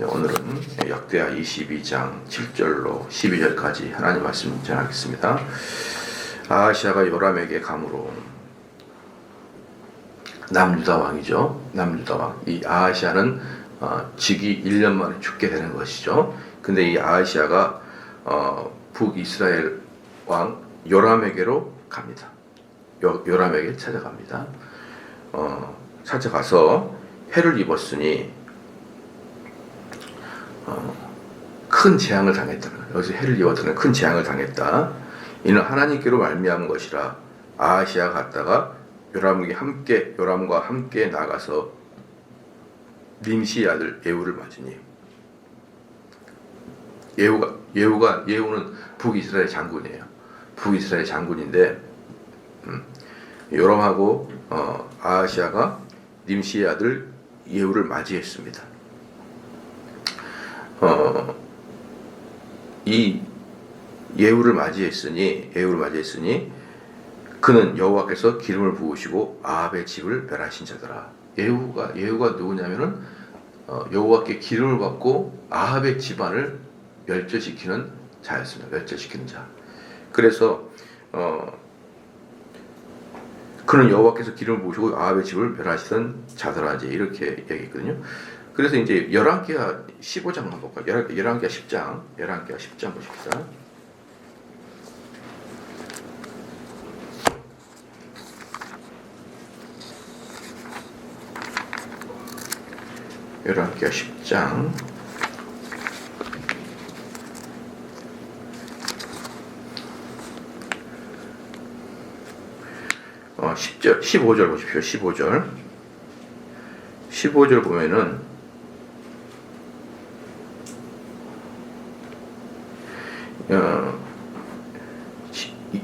오늘은 역대하 22장 7절로 12절까지 하나님 말씀 전하겠습니다. 아하시아가 요람에게 감으로, 남유다 왕이죠. 남유다 왕. 이 아하시아는 즉위 1년 만에 죽게 되는 것이죠. 근데 이 아하시아가 북이스라엘 왕 요람에게로 갑니다. 요람에게 찾아갑니다. 찾아가서 해를 입었으니 큰 재앙을 당했다는 거예요. 여기서 해를 입었다는 큰 재앙을 당했다. 이는 하나님께로 말미암은 것이라. 아하시아가 갔다가 요람과 함께 나가서 님시의 아들 예후를 맞으니, 예후는 북이스라엘 장군이에요. 북이스라엘 장군인데 요람하고 아하시아가 님시의 아들 예후를 맞이했습니다. 이 예후를 맞이했으니 그는 여호와께서 기름을 부으시고 아합의 집을 멸하신 자더라. 예후가 누구냐면은 여호와께 기름을 받고 아합의 집안을 멸절시키는 자였습니다. 멸절시키는 자. 그래서 그는 여호와께서 기름을 부으시고 아합의 집을 멸하시던 자더라, 이제 이렇게 얘기했거든요. 그래서 이제 열왕기하 15장만 볼까요? 열왕기하 10장 보십시다. 열왕기하 10장 15절 보십시오. 15절 보면은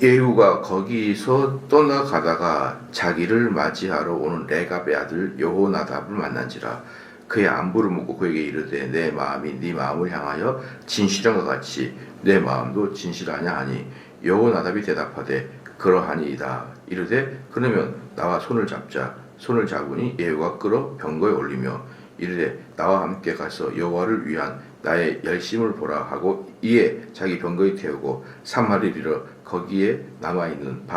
예후가 거기서 떠나가다가 자기를 맞이하러 오는 레갑의 아들 여호나답을 만난지라. 그의 안부를 묻고 그에게 이르되, 내 마음이 네 마음을 향하여 진실한 것 같이 내 마음도 진실하냐 하니, 여호나답이 대답하되 그러하니이다. 이르되, 그러면 나와 손을 잡자. 손을 잡으니 예후가 끌어 병거에 올리며 이르되, 나와 함께 가서 여호와를 위한 나의 열심을 보라 하고 이에 자기 병거에 태우고 사마리를 이르러 거기에 남아있는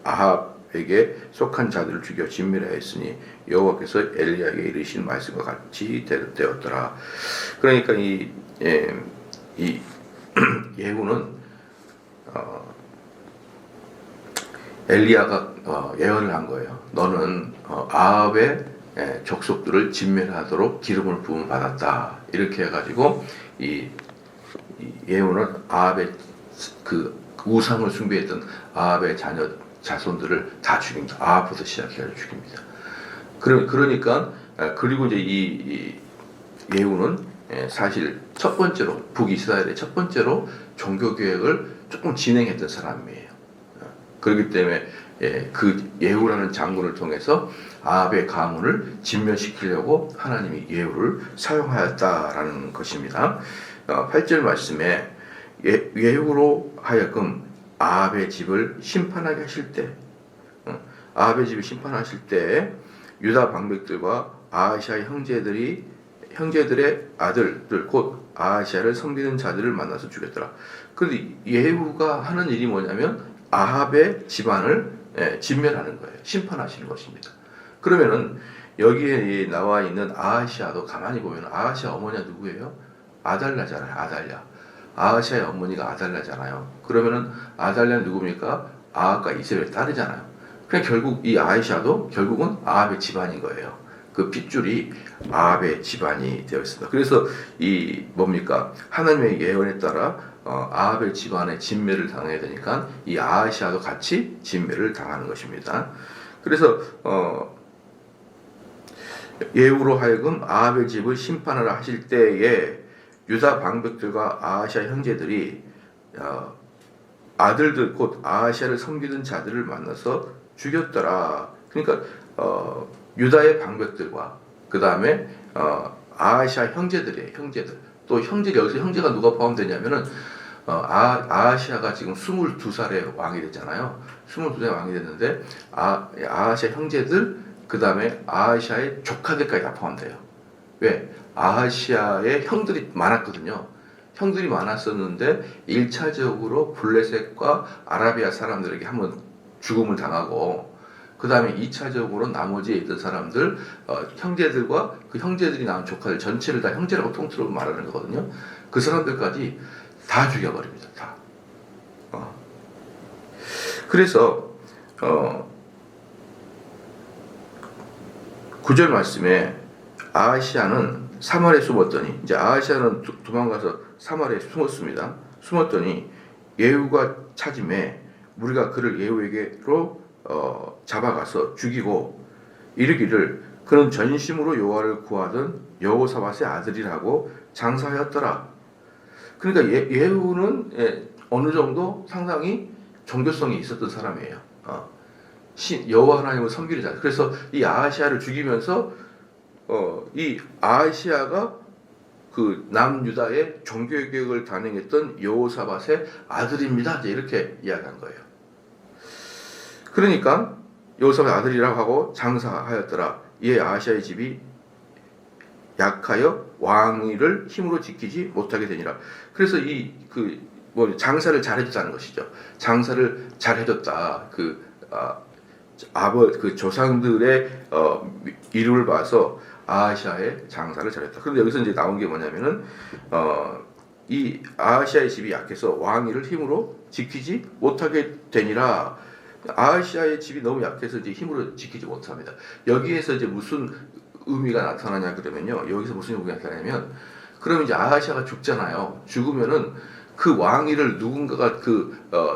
아합에게 속한 자들을 죽여 진멸하였으니 여호와께서 엘리야에게 이르신 말씀과 같이 되었더라. 그러니까 이 예후는 엘리야가 예언을 한 거예요. 너는 아합의 족속들을 진멸하도록 기름을 부음 받았다. 이렇게 해가지고 이 예후는 아합의 그 우상을 숭배했던 아합의 자손들을 다 죽입니다. 아합부터 시작해서 죽입니다. 그러니까 그리고 이제 이 예후는 사실 첫 번째로 북이스라엘의 첫 번째로 종교 개혁을 조금 진행했던 사람이에요. 그렇기 때문에 그 예후라는 장군을 통해서 아합의 가문을 진멸시키려고 하나님이 예후를 사용하였다라는 것입니다. 8절 말씀에 예후로 하여금 아합의 집을 심판하게 하실 때, 유다 방백들과 아하시아의 형제들의 아들들 곧 아하시아를 섬기는 자들을 만나서 죽였더라. 그런데 예후가 하는 일이 뭐냐면 아합의 집안을 진멸하는 거예요. 심판하시는 것입니다. 그러면은 여기에 나와 있는 아하시아도 가만히 보면 아하시아 어머니가 누구예요? 아달랴잖아요. 아하시아의 어머니가 아달랴잖아요. 그러면은 아달랴는 누굽니까? 아합과 이세벨 딸이잖아요. 그냥 결국 이 아하시아도 결국은 아합의 집안인 거예요. 그 핏줄이 아합의 집안이 되어 있습니다. 그래서 이 뭡니까? 하나님의 예언에 따라 아합의 집안에 진멸을 당해야 되니까 이 아하시아도 같이 진멸을 당하는 것입니다. 그래서 예후로 하여금 아합의 집을 심판을 하실 때에 유다 방백들과 아하시아 형제들이 아들들 곧 아하시아를 섬기는 자들을 만나서 죽였더라. 그러니까 유다의 방백들과 그 다음에 아하시아 형제들 또 여기서 형제가 누가 포함되냐면은 아하시아가 지금 22살에 왕이 됐잖아요. 22살에 왕이 됐는데 아하시아 형제들 그 다음에 아하시아의 조카들까지 다 포함돼요. 왜? 아하시아에 형들이 많았거든요. 형들이 많았었는데 1차적으로 블레셋과 아라비아 사람들에게 한번 죽음을 당하고 그 다음에 2차적으로 나머지에 있던 사람들 형제들과 그 형제들이 낳은 조카들 전체를 다 형제라고 통틀어 말하는 거거든요. 그 사람들까지 다 죽여버립니다. 다. 그래서 9절 말씀에 아하시아는 사마리아에 숨었더니 이제 아하시아는 도망가서 사마리아에 숨었습니다. 숨었더니 예후가 찾음에 무리가 그를 예후에게로 잡아가서 죽이고 이르기를 그는 전심으로 여호와를 구하던 여호사밧의 아들이라고 장사하였더라. 그러니까 예후는 어느 정도 상당히 종교성이 있었던 사람이에요. 여호와 하나님을 섬기는 자. 그래서 이 아하시아를 죽이면서 이 아하시아가 그 남유다의 종교개혁을 단행했던 여호사밧의 아들입니다. 이렇게 이야기한 거예요. 그러니까 여호사밧의 아들이라고 하고 장사하였더라. 이에 아하시아의 집이 약하여 왕위를 힘으로 지키지 못하게 되니라. 그래서 장사를 잘해줬다는 것이죠. 장사를 잘해줬다. 그 조상들의 이름을 봐서 아하시아의 장사를 잘했다. 그런데 여기서 이제 나온 게 뭐냐면은 이 아하시아의 집이 약해서 왕위를 힘으로 지키지 못하게 되니라. 아하시아의 집이 너무 약해서 이제 힘으로 지키지 못합니다. 여기에서 이제 무슨 의미가 나타나냐 그러면요. 여기서 무슨 의미가 나타나냐면 그러면 이제 아하시아가 죽잖아요. 죽으면은 그 왕위를 누군가가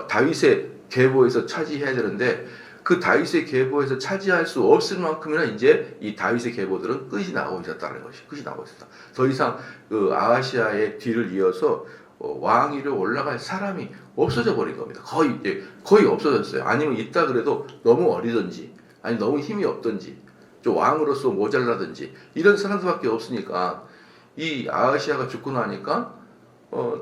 다윗의 계보에서 차지해야 되는데 그 다윗의 계보에서 차지할 수 없을 만큼이나 이제 이 다윗의 계보들은 끝이 나고 있었다는 것이 끝이 나고 있었다. 더 이상 그 아하시아의 뒤를 이어서 왕위로 올라갈 사람이 없어져 버린 겁니다. 거의 없어졌어요. 아니면 있다 그래도 너무 어리든지 아니 너무 힘이 없든지 좀 왕으로서 모자라든지 이런 사람들밖에 없으니까 이 아하시아가 죽고 나니까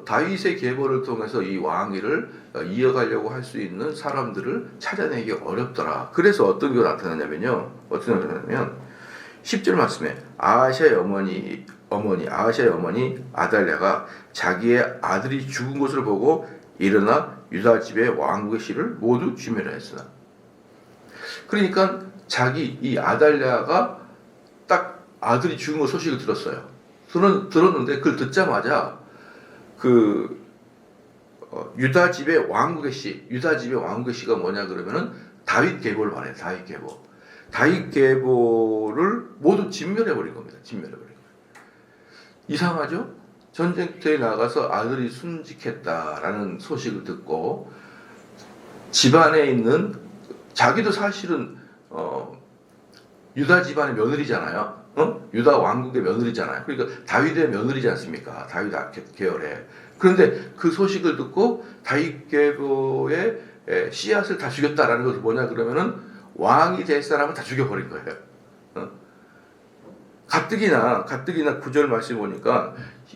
다윗의 계보를 통해서 이 왕위를 이어가려고 할 수 있는 사람들을 찾아내기 어렵더라. 그래서 어떤 게 나타나냐면요. 10절 말씀에 아하시아의 어머니 아달랴가 자기의 아들이 죽은 것을 보고 일어나 유다 집의 왕국의 씨를 모두 취멸하였으나. 그러니까 이 아달랴가 딱 아들이 죽은 거 소식을 들었어요. 들었는데 그걸 듣자마자 유다 집의 왕국의 씨가 뭐냐 그러면은 다윗 계보를 말해요. 다윗 계보를 모두 진멸해버린 겁니다. 이상하죠? 전쟁터에 나가서 아들이 순직했다라는 소식을 듣고 집안에 있는 자기도 사실은 유다 집안의 며느리잖아요. 유다 왕국의 며느리잖아요. 그러니까 다윗의 며느리지 않습니까? 다윗 계열에. 그런데 그 소식을 듣고 다윗 계보의 씨앗을 다 죽였다라는 것이 뭐냐 그러면은 왕이 될 사람을 다 죽여버린 거예요. 가뜩이나 9절 말씀 보니까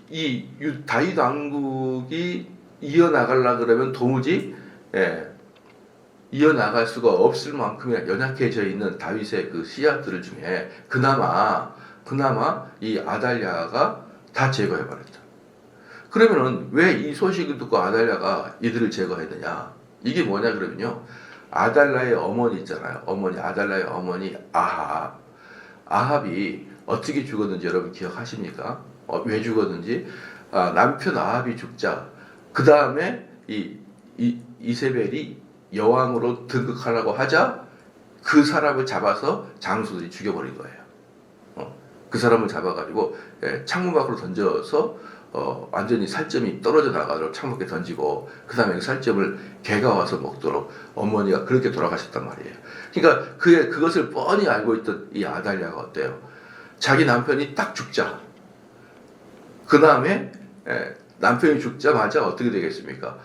이 다윗 왕국이 이어나가려고 그러면 도무지 이어나갈 수가 없을 만큼이나 연약해져 있는 다윗의 그 씨앗들 중에 그나마 이 아달랴가 다 제거해버렸다. 그러면은 왜 이 소식을 듣고 아달랴가 이들을 제거했느냐? 이게 뭐냐 그러면요. 아달랴의 어머니 있잖아요. 아달랴의 어머니 아합이 어떻게 죽었는지 여러분 기억하십니까? 왜 죽었는지 남편 아합이 죽자 그 다음에 이세벨이 여왕으로 등극하려고 하자 그 사람을 잡아서 장수들이 죽여버린 거예요. 그 사람을 잡아가지고 창문 밖으로 던져서 완전히 살점이 떨어져 나가도록 창문에 던지고 그 다음에 그 살점을 개가 와서 먹도록 어머니가 그렇게 돌아가셨단 말이에요. 그러니까 그것을 뻔히 알고 있던 이 아달랴가 어때요? 자기 남편이 딱 죽자 그 다음에 남편이 죽자마자 어떻게 되겠습니까?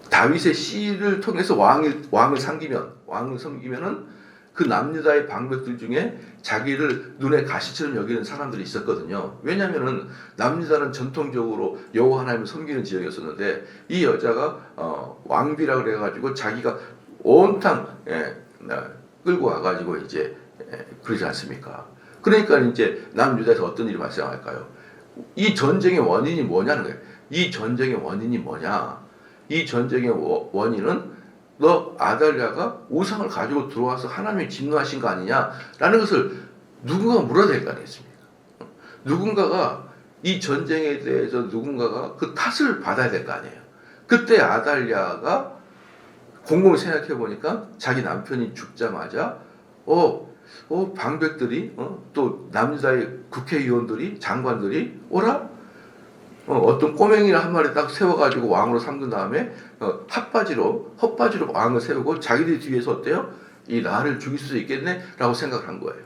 다윗의 씨를 통해서 왕을 섬기면은 그 남유다의 방백들 중에 자기를 눈에 가시처럼 여기는 사람들이 있었거든요. 왜냐하면은 남유다는 전통적으로 여호와 하나님을 섬기는 지역이었었는데 이 여자가 왕비라 그래가지고 자기가 온탕 끌고 와가지고 이제 그러지 않습니까? 그러니까 이제 남유다에서 어떤 일이 발생할까요? 이 전쟁의 원인이 뭐냐는 거예요. 이 전쟁의 원인이 뭐냐? 이 전쟁의 원인은 너 아달랴가 우상을 가지고 들어와서 하나님이 진노하신 거 아니냐라는 것을 누군가가 물어야 될 거 아니겠습니까? 누군가가 이 전쟁에 대해서 누군가가 그 탓을 받아야 될 거 아니에요. 그때 아달랴가 곰곰이 생각해 보니까 자기 남편이 죽자마자 방백들이 또 남유다의 국회의원들이 장관들이 오라 어떤 꼬맹이를 한 마리 딱 세워가지고 왕으로 삼은 다음에 헛바지로 왕을 세우고 자기들 뒤에서 어때요? 이 나를 죽일 수 있겠네라고 생각을 한 거예요.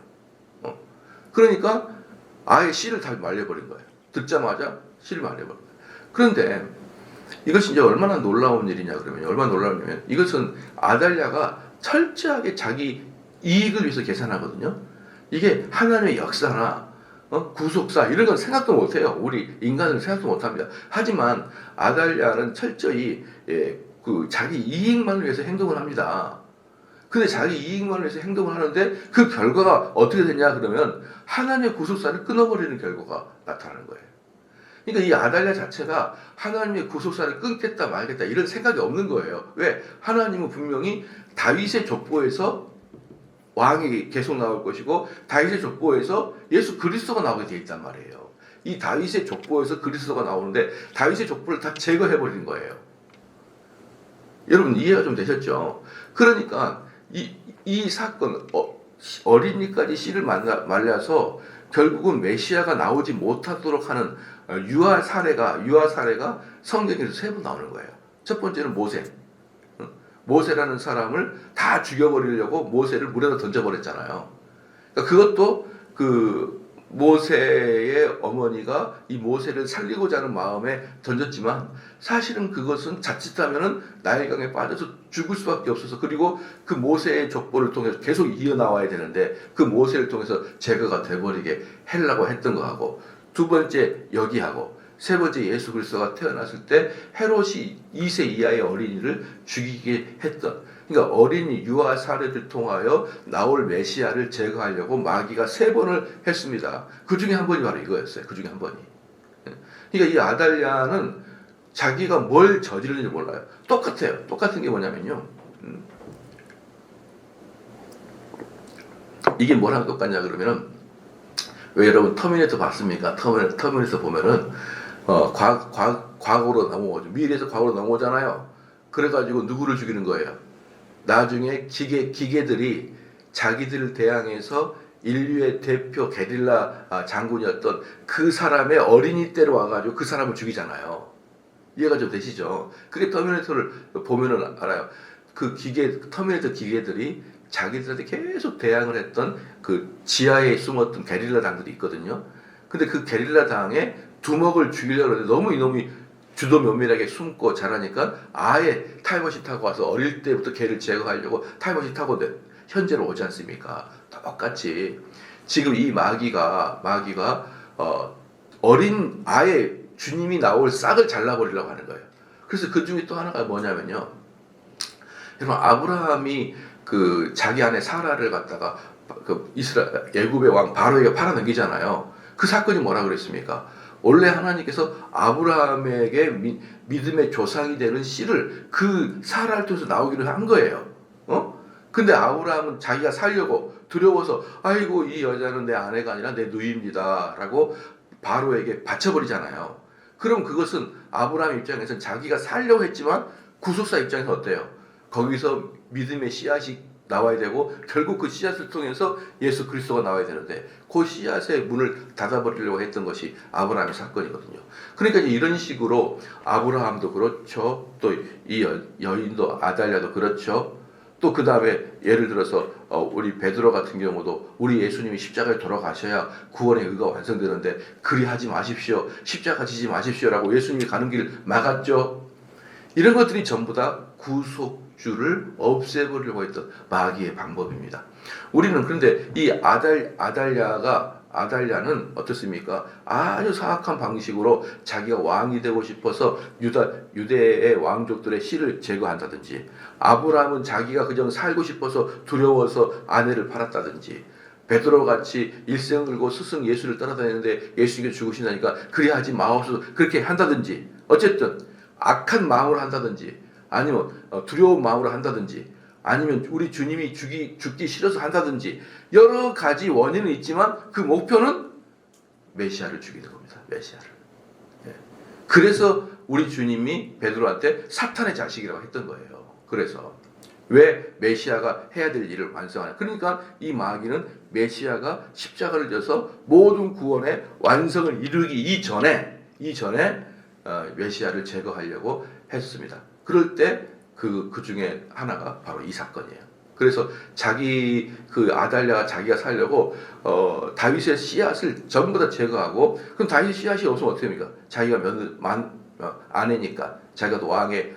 그러니까 아예 씨를 다 말려버린 거예요. 듣자마자 씨를 말려버린 거예요. 그런데 이것이 이제 얼마나 놀라운 일이냐 그러면 얼마나 놀라우냐면 이것은 아달랴가 철저하게 자기 이익을 위해서 계산하거든요. 이게 하나님의 역사나 구속사 이런 건 생각도 못해요. 우리 인간은 생각도 못합니다. 하지만 아달랴는 철저히 그 자기 이익만을 위해서 행동을 합니다. 근데 자기 이익만을 위해서 행동을 하는데 그 결과가 어떻게 되냐 그러면 하나님의 구속사를 끊어버리는 결과가 나타나는 거예요. 그러니까 이 아달랴 자체가 하나님의 구속사를 끊겠다 말겠다 이런 생각이 없는 거예요. 왜? 하나님은 분명히 다윗의 족보에서 왕이 계속 나올 것이고 다윗의 족보에서 예수 그리스도가 나오게 되어 있단 말이에요. 이 다윗의 족보에서 그리스도가 나오는데 다윗의 족보를 다 제거해버린 거예요. 여러분 이해가 좀 되셨죠? 그러니까 이 사건 어린이까지 씨를 말려서 결국은 메시아가 나오지 못하도록 하는 유아 사례가 성경에서 3번 나오는 거예요. 첫 번째는 모세라는 사람을 다 죽여버리려고 모세를 물에다 던져버렸잖아요. 그러니까 그것도 그 모세의 어머니가 이 모세를 살리고자 하는 마음에 던졌지만 사실은 그것은 자칫하면은 나일강에 빠져서 죽을 수밖에 없어서 그리고 그 모세의 족보를 통해서 계속 이어나와야 되는데 그 모세를 통해서 제거가 돼버리게 하려고 했던 거하고 두 번째 여기하고 세 번째 예수 그리스도가 태어났을 때 헤롯이 2세 이하의 어린이를 죽이게 했던 그러니까 어린이 유아 사례를 통하여 나올 메시아를 제거하려고 마귀가 3번을 했습니다. 그 중에 한 번이 바로 이거였어요. 그 중에 한 번이. 그러니까 이 아달랴는 자기가 뭘 저지르는지 몰라요. 똑같아요. 똑같은 게 뭐냐면요. 이게 뭐랑 똑같냐 그러면은 왜 여러분 터미네이터 봤습니까? 터미네이터 보면은 과거로 넘어오죠. 미래에서 과거로 넘어오잖아요. 그래가지고 누구를 죽이는 거예요? 나중에 기계들이 자기들을 대항해서 인류의 대표 게릴라 장군이었던 그 사람의 어린이 때로 와가지고 그 사람을 죽이잖아요. 이해가 좀 되시죠? 그게 터미네이터를 보면은 알아요. 그 터미네이터 기계들이 자기들한테 계속 대항을 했던 그 지하에 숨었던 게릴라 당들이 있거든요. 근데 그 게릴라 당에 두목을 죽이려고 하는데 너무 이놈이 주도 면밀하게 숨고 자라니까 아예 타임머신 타고 와서 어릴 때부터 걔를 제거하려고 타임머신 타고 현재로 오지 않습니까? 똑같이 지금 이 마귀가 어린 아예 주님이 나올 싹을 잘라버리려고 하는 거예요. 그래서 그 중에 또 하나가 뭐냐면요. 여러분 아브라함이 그 자기 아내 사라를 갖다가 그 애굽의 왕 바로에게 팔아넘기잖아요. 그 사건이 뭐라 그랬습니까? 원래 하나님께서 아브라함에게 믿음의 조상이 되는 씨를 그 사라를 통해서 나오기를 한 거예요. 근데 아브라함은 자기가 살려고 두려워서 아이고 이 여자는 내 아내가 아니라 내 누이입니다 라고 바로에게 바쳐버리잖아요. 그럼 그것은 아브라함 입장에서는 자기가 살려고 했지만 구속사 입장에서 어때요? 거기서 믿음의 씨앗이 나와야 되고 결국 그 씨앗을 통해서 예수 그리스도가 나와야 되는데 그 씨앗의 문을 닫아버리려고 했던 것이 아브라함의 사건이거든요. 그러니까 이런 식으로 아브라함도 그렇죠. 또 이 여인도 아달랴도 그렇죠. 또 그 다음에 예를 들어서 우리 베드로 같은 경우도 우리 예수님이 십자가에 돌아가셔야 구원의 의가 완성되는데 그리하지 마십시오. 십자가 지지 마십시오라고 예수님이 가는 길 막았죠. 이런 것들이 전부 다 구속주를 없애버리려고 했던 마귀의 방법입니다. 우리는 그런데 이 아달랴는 어떻습니까? 아주 사악한 방식으로 자기가 왕이 되고 싶어서 유대의 왕족들의 씨를 제거한다든지 아브라함은 자기가 그냥 살고 싶어서 두려워서 아내를 팔았다든지 베드로 같이 일생 걸고 스승 예수를 따라다니는데 예수님께 죽으신다니까 그리 하지 마옵소서 그렇게 한다든지 어쨌든 악한 마음으로 한다든지 아니면 두려운 마음으로 한다든지 아니면 우리 주님이 죽기 싫어서 한다든지 여러 가지 원인은 있지만 그 목표는 메시아를 죽이는 겁니다. 메시아를. 예. 그래서 우리 주님이 베드로한테 사탄의 자식이라고 했던 거예요. 그래서 왜 메시아가 해야 될 일을 완성하냐. 그러니까 이 마귀는 메시아가 십자가를 져서 모든 구원의 완성을 이루기 이전에 메시아를 제거하려고 했습니다. 그럴 때 그 중에 하나가 바로 이 사건이에요. 그래서 자기 그 아달랴가 자기가 살려고 다윗의 씨앗을 전부 다 제거하고 그럼 다윗의 씨앗이 없으면 어떻게 됩니까? 자기가 아내니까 자기가 또 왕의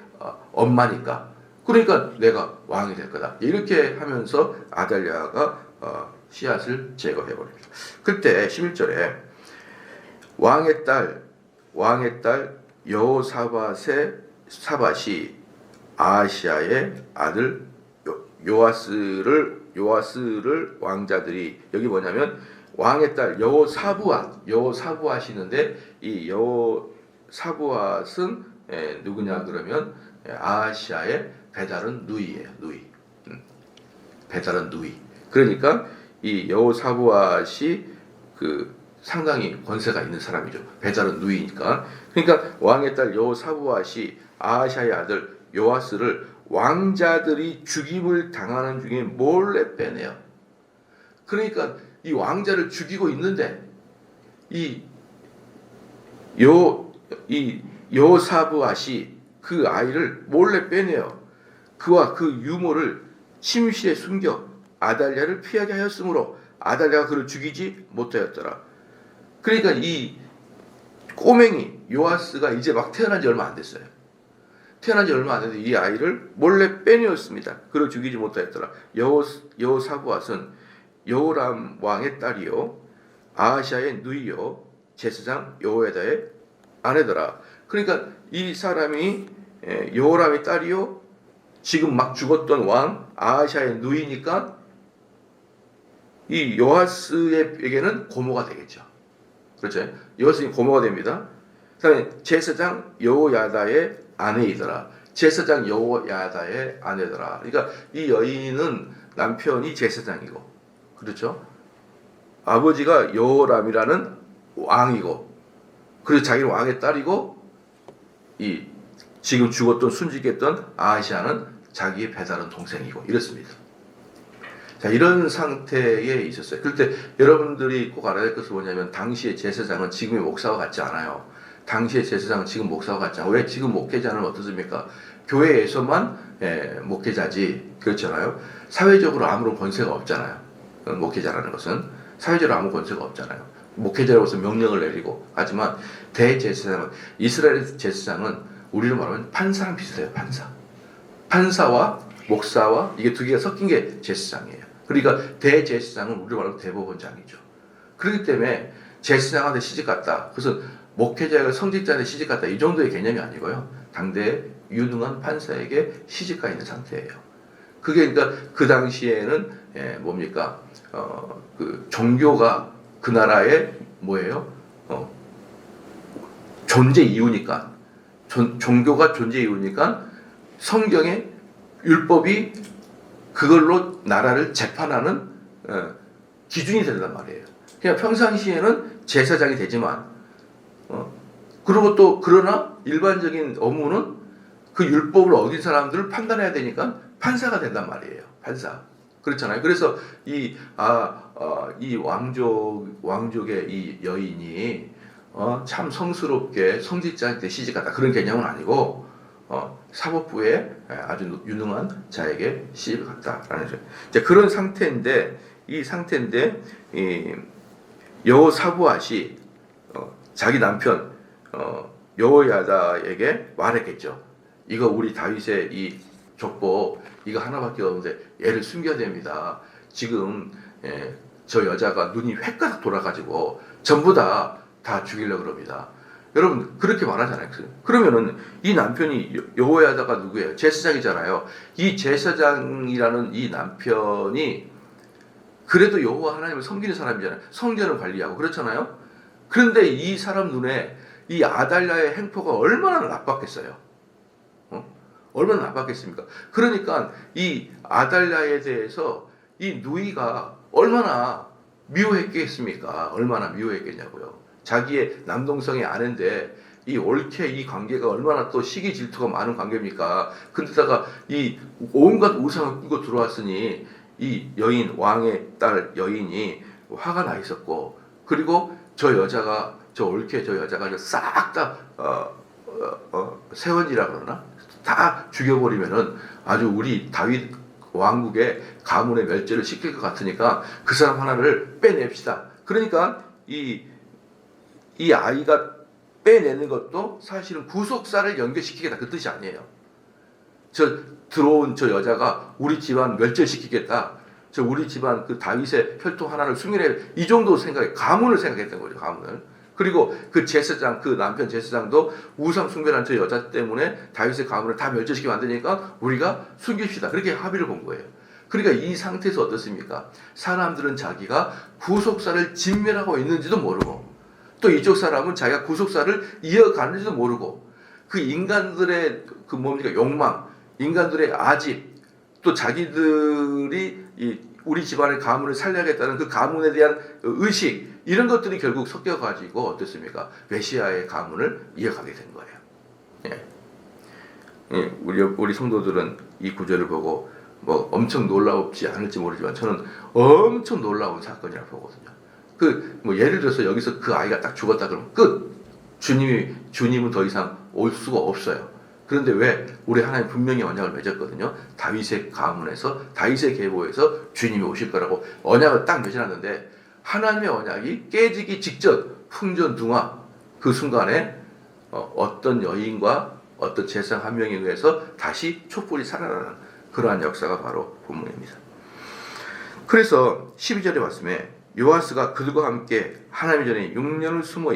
엄마니까 그러니까 내가 왕이 될 거다. 이렇게 하면서 아달랴가 씨앗을 제거해 버립니다. 그때 11절에 왕의 딸 여호사밧이 아하시아의 아들 요아스를 왕자들이 여기 뭐냐면 왕의 딸 여호사부앗이 있는데 이 여호사부앗은 누구냐 그러면 아하시아의 배다른 누이예요. 배다른 누이. 그러니까 이 여호사부앗이 그 상당히 권세가 있는 사람이죠. 배다른 누이니까. 그러니까 왕의 딸 여호사부앗이 아하시아의 아들 요아스를 왕자들이 죽임을 당하는 중에 몰래 빼내요. 그러니까 이 왕자를 죽이고 있는데 이 여호사부앗이 그 아이를 몰래 빼내요. 그와 그 유모를 침실에 숨겨 아달랴를 피하게 하였으므로 아달랴가 그를 죽이지 못하였더라. 그러니까 이 꼬맹이 요아스가 이제 막 태어난 지 얼마 안 됐어요. 태어난 지 얼마 안 됐는데 이 아이를 몰래 빼내었습니다. 그를 죽이지 못하였더라. 여호사부앗은 여호람 왕의 딸이요 아하시아의 누이요 제사장 여호야다의 아내더라. 그러니까 이 사람이 여호람의 딸이요 지금 막 죽었던 왕 아하시아의 누이니까 이 요아스에게는 고모가 되겠죠. 그렇죠? 요아스는 고모가 됩니다. 그다음에 제사장 여호야다의 아내이더라. 제사장 여호야다의 아내더라. 그러니까 이 여인은 남편이 제사장이고, 그렇죠? 아버지가 여호람이라는 왕이고, 그래서 자기는 왕의 딸이고, 이 지금 죽었던 순직했던 아하시아는 자기의 배다른 동생이고 이렇습니다. 자, 이런 상태에 있었어요. 그럴 때 여러분들이 꼭 알아야 될 것은 뭐냐면 당시의 제사장은 지금의 목사와 같지 않아요. 당시의 제사장은 지금 목사와 같지 않아요. 왜 지금 목회자는 어떻습니까? 교회에서만 목회자지. 그렇잖아요. 사회적으로 아무런 권세가 없잖아요. 목회자라는 것은 사회적으로 아무 권세가 없잖아요. 목회자로서 명령을 내리고. 하지만 대제사장은, 이스라엘 제사장은 우리로 말하면 판사랑 비슷해요. 판사와 목사와 이게 두 개가 섞인 게 제사장이에요. 그러니까 대제사장은 우리로 말하면 대법원장이죠. 그렇기 때문에 제사장한테 시집갔다. 그래서 목회자가 성직자한테 시집갔다. 이 정도의 개념이 아니고요. 당대 유능한 판사에게 시집가 있는 상태예요. 그게 그러니까 그 당시에는 뭡니까? 그 종교가 그 나라의 뭐예요? 존재 이유니까. 종교가 존재 이유니까 성경의 율법이 그걸로 나라를 재판하는 기준이 된단 말이에요. 그냥 평상시에는 제사장이 되지만 그리고 또 그러나 일반적인 업무는 그 율법을 어긴 사람들을 판단해야 되니까 판사가 된단 말이에요. 판사. 그렇잖아요. 그래서 이 왕족의 이 여인이 참 성스럽게 성직자한테 시집갔다. 그런 개념은 아니고 사법부에 아주 유능한 자에게 시집을 갔다라는 거죠. 이제 그런 상태인데 이 여호사부앗이 자기 남편 여호야다에게 말했겠죠. 이거 우리 다윗의 이 족보 이거 하나밖에 없는데 얘를 숨겨야 됩니다. 지금 저 여자가 눈이 획가닥 돌아가지고 전부 다 죽이려고 그럽니다. 여러분 그렇게 말하잖아요. 그러면은 이 남편이 여호야다가 누구예요? 제사장이잖아요. 이 제사장이라는 이 남편이 그래도 여호와 하나님을 섬기는 사람이잖아요. 성전을 관리하고 그렇잖아요. 그런데 이 사람 눈에 이 아달랴의 행포가 얼마나 나빴겠어요. 얼마나 나빴겠습니까? 그러니까 이 아달랴에 대해서 이 누이가 얼마나 미워했겠습니까? 얼마나 미워했겠냐고요. 자기의 남동생의 아내인데 이 옳게 이 관계가 얼마나 또 시기 질투가 많은 관계입니까? 근데다가 이 온갖 우상을 꾸고 들어왔으니 이 여인, 왕의 딸 여인이 화가 나 있었고, 그리고 저 여자가 저 옳게 저 여자가 싹 다 세원이라 그러나 다 죽여버리면은 아주 우리 다윗 왕국의 가문의 멸제를 시킬 것 같으니까 그 사람 하나를 빼냅시다. 그러니까 이 아이가 빼내는 것도 사실은 구속사를 연결시키겠다 그 뜻이 아니에요. 저 들어온 저 여자가 우리 집안 멸절시키겠다. 저 우리 집안 그 다윗의 혈통 하나를 숨기네. 이 정도 생각에 가문을 생각했던 거죠. 가문을. 그리고 그 제사장, 그 남편 제사장도 우상 숭배한 저 여자 때문에 다윗의 가문을 다 멸절시키면 안 되니까 우리가 숨깁시다. 그렇게 합의를 본 거예요. 그러니까 이 상태에서 어떻습니까? 사람들은 자기가 구속사를 진멸하고 있는지도 모르고, 또 이쪽 사람은 자기가 구속사를 이어가는지도 모르고, 그 인간들의 그 뭡니까 욕망, 인간들의 아집, 또 자기들이 우리 집안의 가문을 살려야겠다는 그 가문에 대한 의식, 이런 것들이 결국 섞여가지고 어떻습니까? 메시아의 가문을 이어가게 된 거예요. 예. 우리 성도들은 이 구절을 보고 뭐 엄청 놀라웠지 않을지 모르지만 저는 엄청 놀라운 사건이라고 보거든요. 뭐 예를 들어서 여기서 그 아이가 딱 죽었다 그러면 끝. 주님은 더 이상 올 수가 없어요. 그런데 왜? 우리 하나님 분명히 언약을 맺었거든요. 다윗의 가문에서, 다윗의 계보에서 주님이 오실 거라고 언약을 딱 맺어놨는데, 하나님의 언약이 깨지기 직전 풍전등화 그 순간에 어떤 여인과 어떤 제사장 한 명에 의해서 다시 촛불이 살아나는 그러한 역사가 바로 본문입니다. 그래서 12절의 말씀에 요아스가 그들과 함께 하나님 전에 6년을 숨어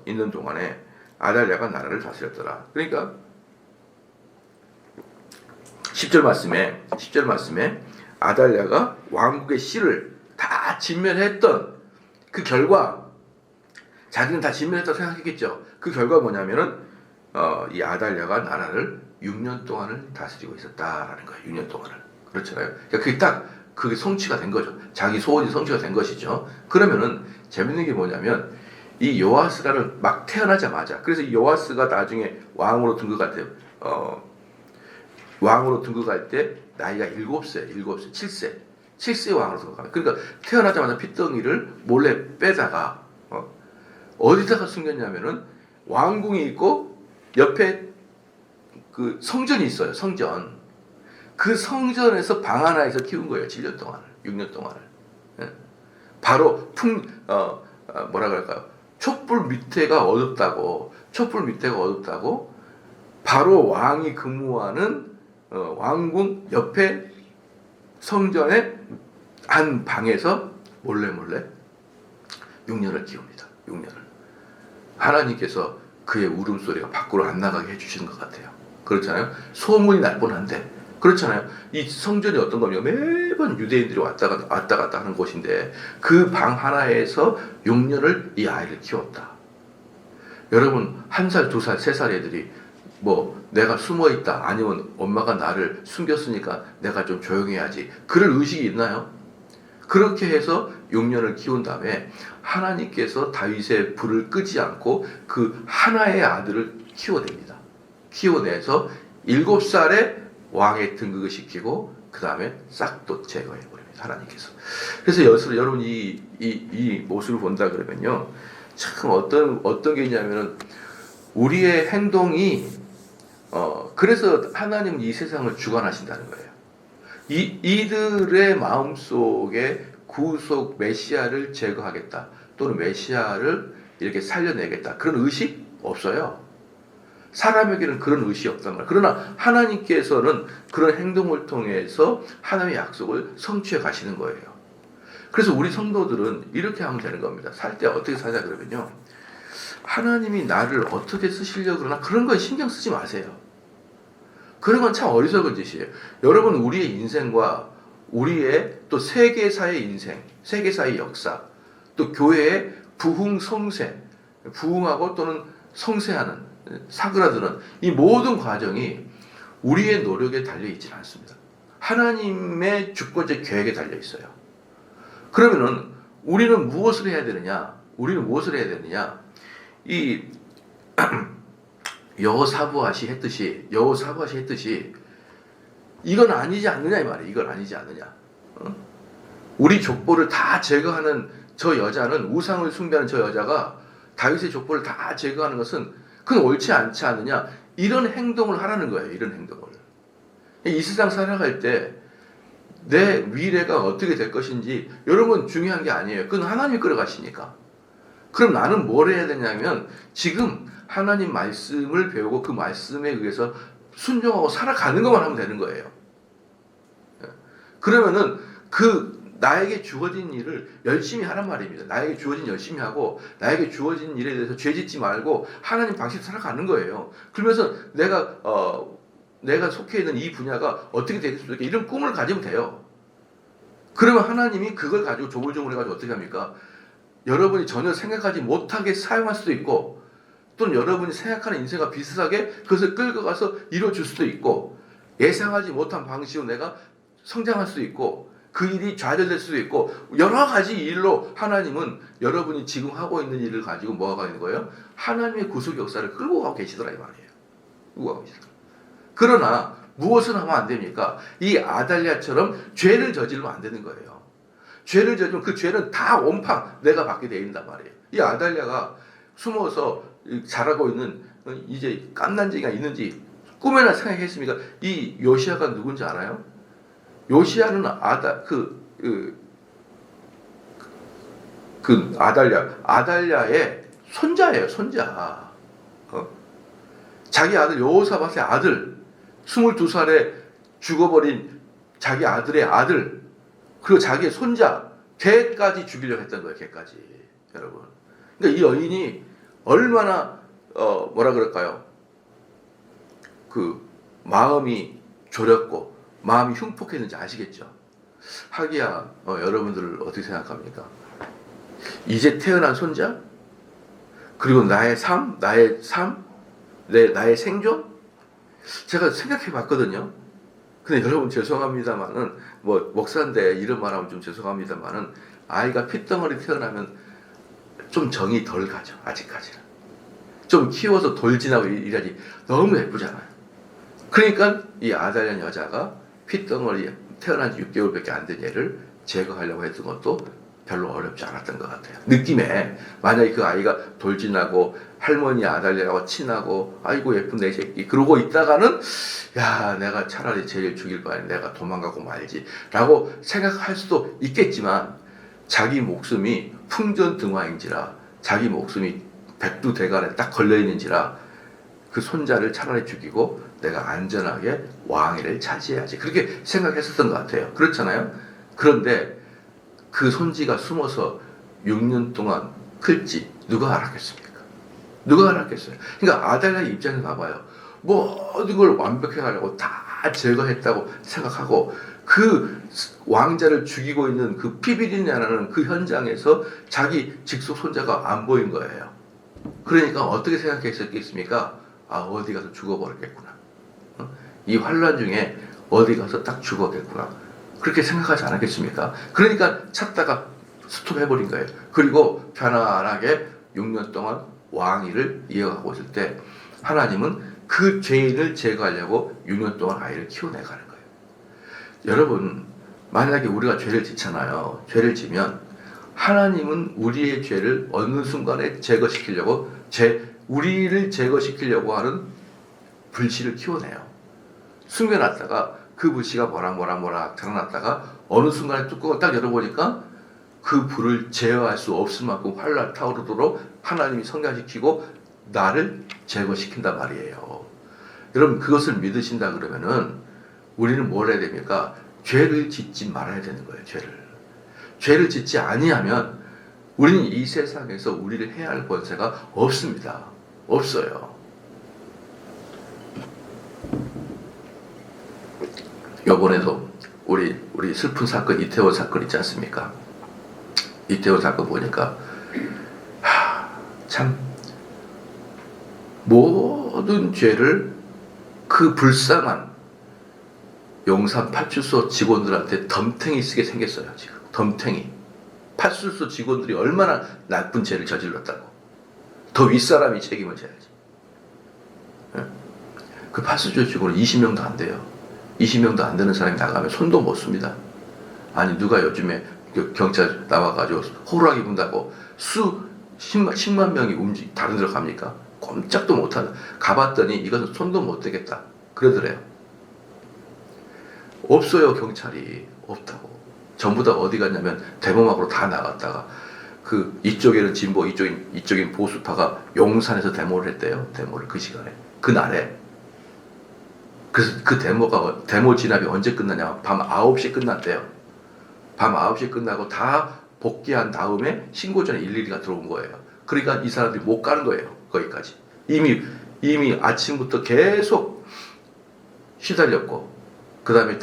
있는 동안에 아달랴가 나라를 다스렸더라. 그러니까 10절 말씀에 아달랴가 왕국의 씨를 다 진멸했던 그 결과, 자기는 다 진멸했다고 생각했겠죠. 그 결과 뭐냐면은 이 아달랴가 나라를 6년 동안을 다스리고 있었다라는 거예요. 6년 동안을. 그렇잖아요. 그러니까 그게 성취가 된 거죠. 자기 소원이 성취가 된 것이죠. 그러면은 재밌는 게 뭐냐면 이 요아스라는 막 태어나자마자, 그래서 이 요아스가 나중에 왕으로 등극할 때 나이가 7세 왕으로 등극합니다. 그러니까 태어나자마자 핏덩이를 몰래 빼다가 어디다가 숨겼냐면은 왕궁이 있고 옆에 그 성전이 있어요. 성전. 그 성전에서 방 하나에서 키운 거예요. 7년 동안을, 6년 동안을. 바로 뭐라 그럴까요? 촛불 밑에가 어둡다고 바로 왕이 근무하는 왕궁 옆에 성전의 한 방에서 몰래 6년을 키웁니다. 6년을. 하나님께서 그의 울음소리가 밖으로 안 나가게 해주시는 것 같아요. 그렇잖아요. 소문이 날 뻔한데, 그렇잖아요. 이 성전이 어떤 거냐, 매번 유대인들이 왔다 갔다 하는 곳인데 그 방 하나에서 6년을 이 아이를 키웠다. 여러분 1살, 2살, 3살 애들이 뭐 내가 숨어있다, 아니면 엄마가 나를 숨겼으니까 내가 좀 조용해야지, 그럴 의식이 있나요? 그렇게 해서 6년을 키운 다음에 하나님께서 다윗의 불을 끄지 않고 그 하나의 아들을 키워냅니다. 키워내서 7살에 왕의 등극을 시키고 그 다음에 싹 또 제거해버립니다. 하나님께서. 그래서 여러분 이 모습을 본다 그러면요, 참 어떤 게 있냐면은 우리의 행동이 그래서 하나님은 이 세상을 주관하신다는 거예요. 이들의 마음속에 구속 메시아를 제거하겠다, 또는 메시아를 이렇게 살려내겠다, 그런 의식 없어요. 사람에게는 그런 의식이 없단 말이에요. 그러나 하나님께서는 그런 행동을 통해서 하나님의 약속을 성취해 가시는 거예요. 그래서 우리 성도들은 이렇게 하면 되는 겁니다. 살 때 어떻게 사냐 그러면요, 하나님이 나를 어떻게 쓰시려고 그러나 그런 거에 신경 쓰지 마세요. 그런 건 참 어리석은 짓이에요. 여러분, 우리의 인생과 우리의 또 세계사의 인생, 세계사의 역사, 또 교회의 부흥성세, 부흥하고 또는 성세하는, 사그라드는 이 모든 과정이 우리의 노력에 달려있지는 않습니다. 하나님의 주권적 계획에 달려있어요. 그러면은 우리는 무엇을 해야 되느냐? 우리는 무엇을 해야 되느냐? 이 여호사부앗이 했듯이 이건 아니지 않느냐 이 말이에요. 이건 아니지 않느냐. 우리 족보를 다 제거하는 저 여자는, 우상을 숭배하는 저 여자가 다윗의 족보를 다 제거하는 것은 그건 옳지 않지 않느냐. 이런 행동을 하라는 거예요. 이런 행동을. 이 세상 살아갈 때 내 미래가 어떻게 될 것인지 이런 건 중요한 게 아니에요. 그건 하나님이 끌어가시니까. 그럼 나는 뭘 해야 되냐면 지금 하나님 말씀을 배우고 그 말씀에 의해서 순종하고 살아가는 것만 하면 되는 거예요. 그러면은 그 나에게 주어진 일을 열심히 하란 말입니다. 나에게 주어진 열심히 하고 나에게 주어진 일에 대해서 죄짓지 말고 하나님 방식으로 살아가는 거예요. 그러면서 내가 속해 있는 이 분야가 어떻게 될 수 있게 이런 꿈을 가지면 돼요. 그러면 하나님이 그걸 가지고 조물조물 해가지고 어떻게 합니까? 여러분이 전혀 생각하지 못하게 사용할 수도 있고 또는 여러분이 생각하는 인생과 비슷하게 그것을 끌고 가서 이루어줄 수도 있고 예상하지 못한 방식으로 내가 성장할 수도 있고 그 일이 좌절될 수도 있고 여러 가지 일로 하나님은 여러분이 지금 하고 있는 일을 가지고 뭐 하고 있는 거예요? 하나님의 구속 역사를 끌고 가고 계시더라 이 말이에요. 끌고 가고 계시더라. 그러나 무엇을 하면 안 됩니까? 이 아달랴처럼 죄를 저지르면 안 되는 거예요. 죄를 저지르면 그 죄는 다 온팡 내가 받게 돼 있단 말이에요. 이 아달랴가 숨어서 자라고 있는 이제 깜난쟁이가 있는지 꿈에나 생각했습니까? 이 요시야가 누군지 알아요? 요시야는 아달랴의 손자예요, 손자. 자기 아들 여호사밧의 아들, 22살에 죽어버린 자기 아들의 아들, 그리고 자기의 손자, 걔까지 죽이려고 했던 거예요, 걔까지. 여러분. 그러니까 이 여인이 얼마나, 뭐라 그럴까요? 그, 마음이 졸였고, 마음이 흉폭했는지 아시겠죠? 하기야, 여러분들 어떻게 생각합니까? 이제 태어난 손자? 그리고 나의 삶? 나의 생존? 제가 생각해 봤거든요. 근데 여러분 죄송합니다만은, 목사인데 이런 말 하면 좀 죄송합니다만은, 아이가 핏덩어리 태어나면 좀 정이 덜 가죠, 아직까지는. 좀 키워서 돌진하고 이래야지 너무 예쁘잖아요. 그러니까 이 아달랴 여자가 핏덩어리 태어난 지 6개월밖에 안 된 얘를 제거하려고 했던 것도 별로 어렵지 않았던 것 같아요. 느낌에 만약에 그 아이가 돌진하고 할머니 아달랴하고 친하고 아이고 예쁜 내 새끼 그러고 있다가는 야 내가 차라리 쟤를 죽일 바에 내가 도망가고 말지 라고 생각할 수도 있겠지만 자기 목숨이 풍전등화인지라 자기 목숨이 백두대간에 딱 걸려있는지라 그 손자를 차라리 죽이고 내가 안전하게 왕위를 차지해야지 그렇게 생각했었던 것 같아요. 그렇잖아요. 그런데 그 손지가 숨어서 6년 동안 클지 누가 알았겠습니까? 누가 알았겠어요? 그러니까 아달랴 입장에 가봐요. 모든 걸 완벽해가려고 다 제거했다고 생각하고 그 왕자를 죽이고 있는 그 피비린이라는 그 현장에서 자기 직속 손자가 안 보인 거예요. 그러니까 어떻게 생각했었겠습니까? 아 어디 가서 죽어버렸겠구나. 이 환란 중에 어디 가서 딱 죽었겠구나. 그렇게 생각하지 않았겠습니까? 그러니까 찾다가 스톱해버린 거예요. 그리고 편안하게 6년 동안 왕위를 이어가고 있을 때 하나님은 그 죄인을 제거하려고 6년 동안 아이를 키워내가는 거예요. 여러분 만약에 우리가 죄를 짓잖아요. 죄를 지면 하나님은 우리의 죄를 어느 순간에 제거시키려고 우리를 제거시키려고 하는 불씨를 키워내요. 숨겨놨다가 그 불씨가 모락모락 자라났다가 어느 순간에 뚜껑을 딱 열어보니까 그 불을 제어할 수 없을 만큼 활활 타오르도록 하나님이 성장시키고 나를 제거시킨단 말이에요. 여러분 그것을 믿으신다 그러면은 우리는 뭘 해야 됩니까? 죄를 짓지 말아야 되는 거예요. 죄를 짓지 아니하면 우리는 이 세상에서 우리를 해야 할 권세가 없습니다. 없어요. 요번에도 우리 우리 슬픈 사건 이태원 사건 있지 않습니까? 이태원 사건 보니까 참 모든 죄를 그 불쌍한 용산 파출소 직원들한테 덤탱이 쓰게 생겼어요. 지금 덤탱이. 파출소 직원들이 얼마나 나쁜 죄를 저질렀다고. 더 윗사람이 책임을 져야지. 그 파출소 직원은 20명도 안 돼요. 20명도 안 되는 사람이 나가면 손도 못 씁니다. 아니 누가 요즘에 경찰 나와가지고 호루라기 분다고 10만 명이 다른 데로 갑니까? 꼼짝도 못한다. 가봤더니 이것은 손도 못 대겠다. 그러더래요. 없어요. 경찰이 없다고. 전부 다 어디 갔냐면 대범학으로 다 나갔다가 그 이쪽에는 진보 이쪽인 보수파가 용산에서 데모를 했대요. 데모를 그 시간에 그날에. 그래서 그 데모 진압이 언제 끝나냐? 밤 9시에 끝났대요. 밤 9시에 끝나고 다 복귀한 다음에 신고 전에 112가 들어온 거예요. 그러니까 이 사람들이 못 가는 거예요. 거기까지. 이미 아침부터 계속 시달렸고, 그 다음에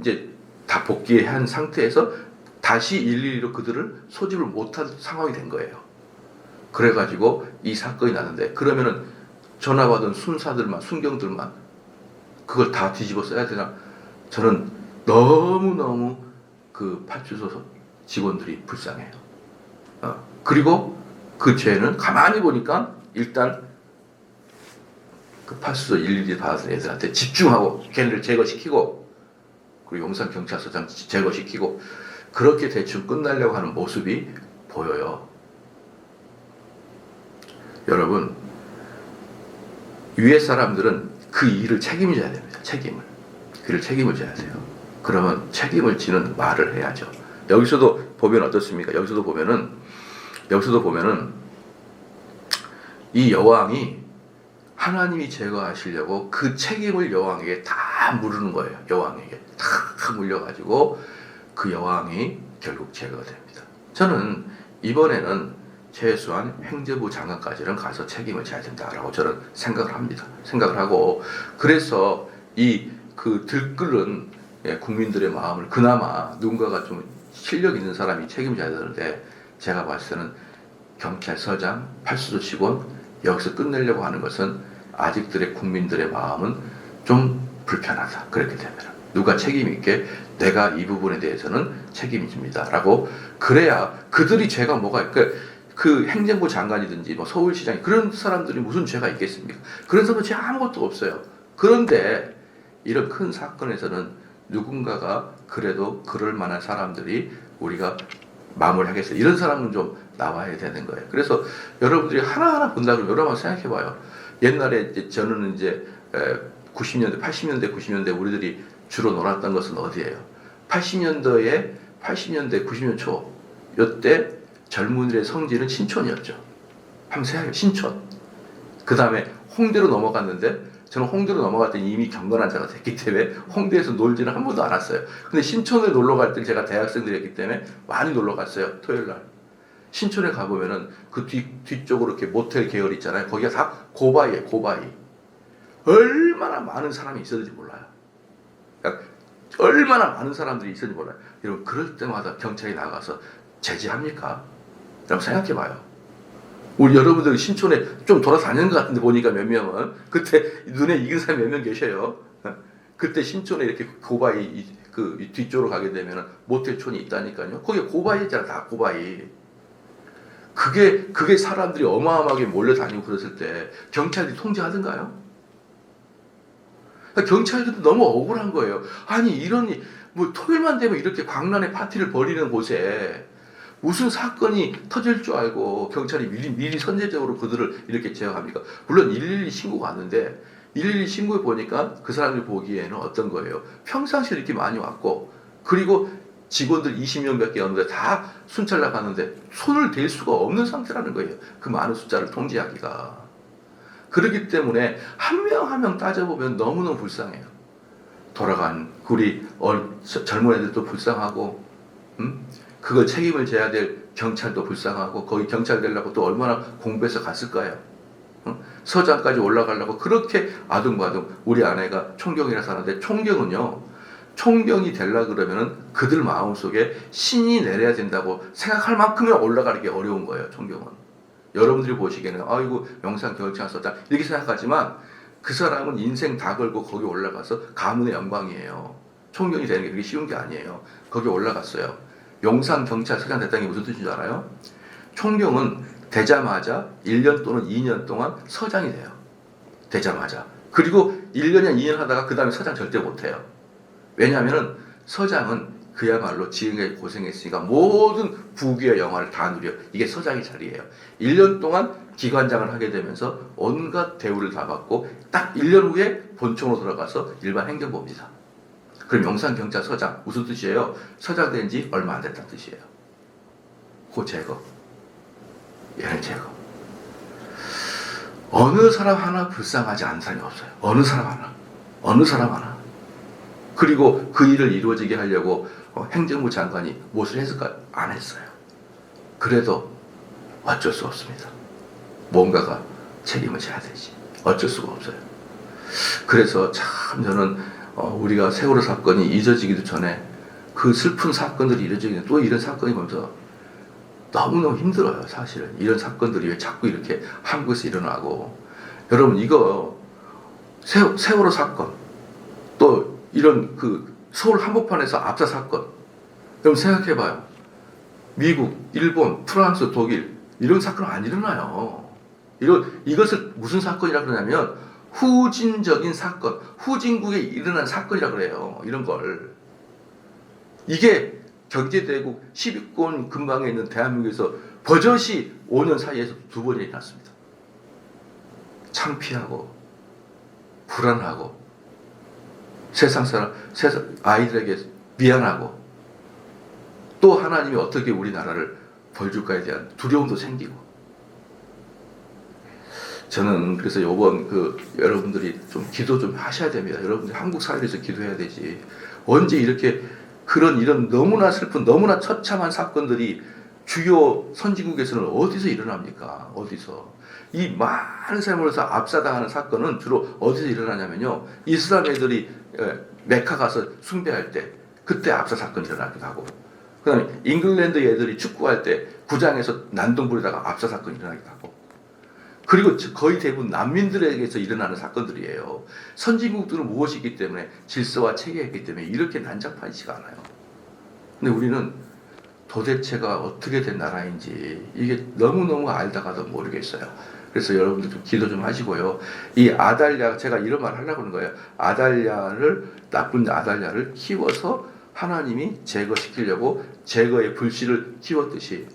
이제 다 복귀한 상태에서 다시 112로 그들을 소집을 못한 상황이 된 거예요. 그래가지고 이 사건이 나는데, 그러면은 전화 받은 순경들만 그걸 다 뒤집어 써야 되나? 저는 너무너무 그 파출소 직원들이 불쌍해요. 그리고 그 죄는 가만히 보니까 일단 그 파출소 112 받은 애들한테 집중하고 걔네를 제거시키고, 그리고 용산 경찰서장 제거시키고, 그렇게 대충 끝나려고 하는 모습이 보여요. 여러분, 위에 사람들은 그 일을 책임져야 됩니다. 그를 책임을 져야 돼요. 그러면 책임을 지는 말을 해야죠. 여기서도 보면 어떻습니까? 여기서도 보면은 이 여왕이 하나님이 제거하시려고 그 책임을 여왕에게 다 물르는 거예요. 여왕에게 다 물려가지고 그 여왕이 결국 제거가 됩니다. 저는 이번에는 최소한 행정부 장관까지는 가서 책임을 져야 된다라고 저는 생각을 합니다. 생각을 하고, 그래서 그 들끓는 국민들의 마음을 그나마 누군가가 좀 실력 있는 사람이 책임져야 되는데, 제가 봤을 때는 경찰서장, 파출소 직원 여기서 끝내려고 하는 것은 아직들의 국민들의 마음은 좀 불편하다. 그렇게 되면 누가 책임 있게 내가 이 부분에 대해서는 책임집니다 라고, 그래야 그들이 죄가 뭐가 있을까? 그 행정부 장관이든지 뭐 서울시장이 그런 사람들이 무슨 죄가 있겠습니까? 그런 사람은 죄 아무것도 없어요. 그런데 이런 큰 사건에서는 누군가가 그래도 그럴 만한 사람들이 우리가 마무리하겠어요. 이런 사람은 좀 나와야 되는 거예요. 그래서 여러분들이 하나하나 본다 그러면 여러분 생각해 봐요. 옛날에 저는 이제 90년대, 80년대 우리들이 주로 놀았던 것은 어디예요? 80년대, 90년 초 이때 젊은이들의 성지는 신촌이었죠. 한번 생각해요. 신촌. 그 다음에 홍대로 넘어갔는데, 저는 홍대로 넘어갈 때 이미 경건한자가 됐기 때문에 홍대에서 놀지는 한 번도 안 왔어요. 근데 신촌에 놀러 갈 때 제가 대학생들이었기 때문에 많이 놀러 갔어요. 토요일 날. 신촌에 가보면은 그 뒤쪽으로 이렇게 모텔 계열 있잖아요. 거기가 다 고바이예요. 고바이. 얼마나 많은 사람이 있었는지 몰라요. 그러니까 얼마나 많은 사람들이 있었는지 몰라요. 여러분, 그럴 때마다 경찰이 나가서 제지합니까? 라고 생각해봐요. 우리 여러분들 신촌에 좀 돌아다니는 것 같은데 보니까 몇 명은 그때 눈에 익은 사람이 몇 명 계셔요. 그때 신촌에 이렇게 고바이 그 뒤쪽으로 가게 되면 모텔촌이 있다니까요. 거기 고바이잖아. 다 고바이. 그게 사람들이 어마어마하게 몰려다니고 그랬을 때 경찰들이 통제하던가요? 경찰들도 너무 억울한 거예요. 아니 뭐 토요일만 되면 이렇게 광란의 파티를 벌이는 곳에 무슨 사건이 터질 줄 알고 경찰이 미리 선제적으로 그들을 이렇게 제어합니까? 물론 112 신고가 왔는데 112 신고해 보니까 그 사람들이 보기에는 어떤 거예요? 평상시에 이렇게 많이 왔고, 그리고 직원들 20명밖에 없는데 다 순찰 나가는데 손을 댈 수가 없는 상태라는 거예요. 그 많은 숫자를 통제하기가. 그렇기 때문에 한 명 한 명 따져보면 너무너무 불쌍해요. 돌아간 우리 젊은 애들도 불쌍하고, 그걸 책임을 져야 될 경찰도 불쌍하고, 거기 경찰 되려고 또 얼마나 공부해서 갔을까요? 서장까지 올라가려고 그렇게 아둥바둥. 우리 아내가 총경이라서 하는데, 총경은요 총경이 되려 그러면은 그들 마음속에 신이 내려야 된다고 생각할 만큼이나 올라가기 어려운 거예요. 총경은. 여러분들이 보시기에는 아이고 영상 경찰 썼다 이렇게 생각하지만 그 사람은 인생 다 걸고 거기 올라가서 가문의 영광이에요. 총경이 되는 게 그렇게 쉬운 게 아니에요. 거기 올라갔어요. 용산 경찰서장 됐다는 게 무슨 뜻인 줄 알아요? 총경은 되자마자 1년 또는 2년 동안 서장이 돼요. 되자마자. 그리고 1년이나 2년 하다가 그 다음에 서장 절대 못해요. 왜냐하면 서장은 그야말로 지금까지 고생했으니까 모든 부귀와 영화를 다 누려. 이게 서장의 자리예요. 1년 동안 기관장을 하게 되면서 온갖 대우를 다 받고 딱 1년 후에 본청으로 돌아가서 일반 행정부입니다. 그럼 용산경찰서장 무슨 뜻이에요? 서장 된 지 얼마 안 됐다는 뜻이에요. 그 제거. 얘는 제거. 어느 사람 하나 불쌍하지 않은 사람이 없어요. 어느 사람 하나. 어느 사람 하나. 그리고 그 일을 이루어지게 하려고 행정부 장관이 무엇을 했을까? 안 했어요. 그래도 어쩔 수 없습니다. 뭔가가 책임을 져야 되지. 어쩔 수가 없어요. 그래서 참 저는 우리가 세월호 사건이 잊어지기도 전에 그 슬픈 사건들이 잊어지기 전에 또 이런 사건이 보면서 너무너무 힘들어요. 사실은 이런 사건들이 왜 자꾸 이렇게 한국에서 일어나고. 여러분 이거 세월호 사건 또 이런 그 서울 한복판에서 압사 사건 여러분 생각해봐요. 미국, 일본, 프랑스, 독일 이런 사건 안 일어나요. 이것을 무슨 사건이라 그러냐면 후진적인 사건, 후진국에 일어난 사건이라 그래요. 이런 걸. 이게 경제대국 10위권 근방에 있는 대한민국에서 버젓이 5년 사이에서 2번이나 일어났습니다. 창피하고 불안하고 세상 아이들에게 미안하고 또 하나님이 어떻게 우리나라를 벌줄까에 대한 두려움도 생기고. 저는 그래서 요번 여러분들이 좀 기도 좀 하셔야 됩니다. 여러분들 한국 사회에서 기도해야 되지. 언제 이렇게 이런 너무나 슬픈 너무나 처참한 사건들이 주요 선진국에서는 어디서 일어납니까? 어디서? 이 많은 사람으로서 압사당하는 사건은 주로 어디서 일어나냐면요. 이슬람 애들이 메카 가서 숭배할 때 그때 압사 사건이 일어나기도 하고, 그 다음에 잉글랜드 애들이 축구할 때 구장에서 난동 부리다가 압사 사건이 일어나기도 하고, 그리고 거의 대부분 난민들에게서 일어나는 사건들이에요. 선진국들은 무엇이 있기 때문에 질서와 체계가 있기 때문에 이렇게 난장판이지가 않아요. 근데 우리는 도대체가 어떻게 된 나라인지 이게 너무너무 알다가도 모르겠어요. 그래서 여러분들 좀 기도 좀 하시고요. 이 아달랴, 제가 이런 말 하려고 하는 거예요. 나쁜 아달랴를 키워서 하나님이 제거시키려고 제거의 불씨를 키웠듯이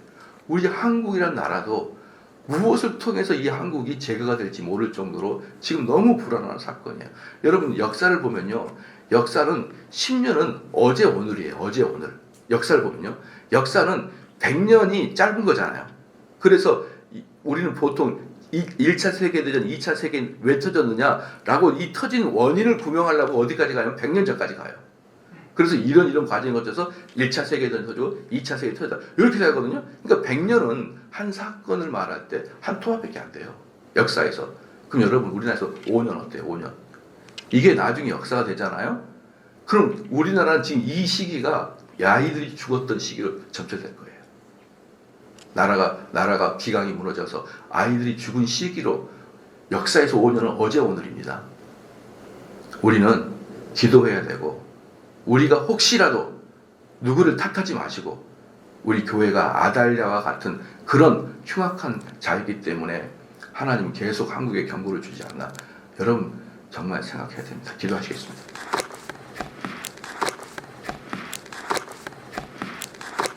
우리 한국이라는 나라도 무엇을 통해서 이 한국이 제거가 될지 모를 정도로 지금 너무 불안한 사건이에요. 여러분 역사를 보면요. 역사는 10년은 어제 오늘이에요. 어제 오늘. 역사를 보면요. 역사는 100년이 짧은 거잖아요. 그래서 우리는 보통 1차 세계대전, 2차 세계는 왜 터졌느냐라고 이 터진 원인을 규명하려고 어디까지 가냐면 100년 전까지 가요. 그래서 이런 과정을 거쳐서 1차 세계대전 터지고 2차 세계 터졌다. 이렇게 되거든요. 그러니까 100년은 한 사건을 말할 때 한 통화밖에 안 돼요. 역사에서. 그럼 여러분 우리나라에서 5년 어때요? 5년. 이게 나중에 역사가 되잖아요. 그럼 우리나라는 지금 이 시기가 아이들이 죽었던 시기로 접촉될 거예요. 나라가 기강이 무너져서 아이들이 죽은 시기로 역사에서 5년은 어제 오늘입니다. 우리는 기도해야 되고 우리가 혹시라도 누구를 탓하지 마시고 우리 교회가 아달랴와 같은 그런 흉악한 자이기 때문에 하나님 계속 한국에 경고를 주지 않나. 여러분 정말 생각해야 됩니다. 기도하시겠습니다.